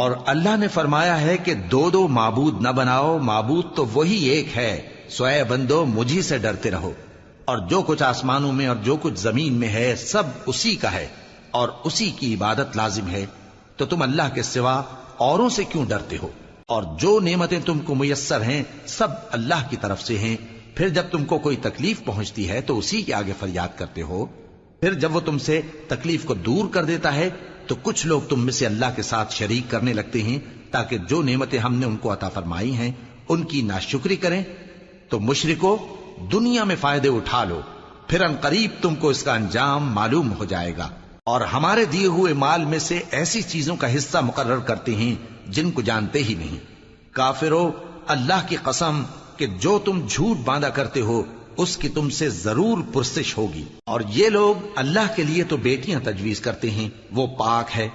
اور اللہ نے فرمایا ہے کہ دو دو معبود نہ بناؤ، معبود تو وہی ایک ہے، سو اے بندو مجھی سے ڈرتے رہو، اور جو کچھ آسمانوں میں اور جو کچھ زمین میں ہے سب اسی کا ہے اور اسی کی عبادت لازم ہے، تو تم اللہ کے سوا اوروں سے کیوں ڈرتے ہو؟ اور جو نعمتیں تم کو میسر ہیں سب اللہ کی طرف سے ہیں، پھر جب تم کو کوئی تکلیف پہنچتی ہے تو اسی کے آگے فریاد کرتے ہو، پھر جب وہ تم سے تکلیف کو دور کر دیتا ہے تو کچھ لوگ تم میں سے اللہ کے ساتھ شریک کرنے لگتے ہیں تاکہ جو نعمتیں ہم نے ان کو عطا فرمائی ہیں ان کی ناشکری کریں۔ تو مشرکو دنیا میں فائدے اٹھا لو، پھر ان قریب تم کو اس کا انجام معلوم ہو جائے گا، اور ہمارے دیے ہوئے مال میں سے ایسی چیزوں کا حصہ مقرر کرتے ہیں جن کو جانتے ہی نہیں۔ کافرو اللہ کی قسم کہ جو تم جھوٹ باندھا کرتے ہو اس کی تم سے ضرور پرسش ہوگی۔ اور یہ لوگ اللہ کے لیے تو بیٹیاں تجویز کرتے ہیں، وہ پاک ہے،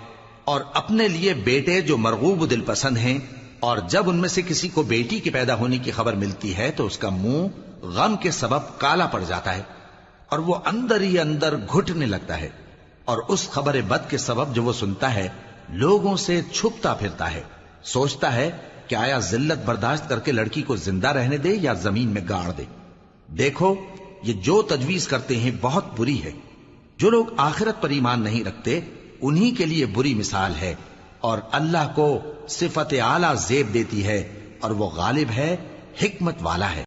اور اپنے لیے بیٹے جو مرغوب دل پسند ہیں، اور جب ان میں سے کسی کو بیٹی کے پیدا ہونے کی خبر ملتی ہے تو اس کا منہ غم کے سبب کالا پڑ جاتا ہے اور وہ اندر ہی اندر گھٹنے لگتا ہے، اور اس خبر بد کے سبب جو وہ سنتا ہے لوگوں سے چھپتا پھرتا ہے، سوچتا ہے کہ آیا ذلت برداشت کر کے لڑکی کو زندہ رہنے دے یا زمین میں گاڑ دے۔ دیکھو یہ جو تجویز کرتے ہیں بہت بری ہے۔ جو لوگ آخرت پر ایمان نہیں رکھتے انہی کے لیے بری مثال ہے، اور اللہ کو صفت اعلی زیب دیتی ہے اور وہ غالب ہے، حکمت والا ہے۔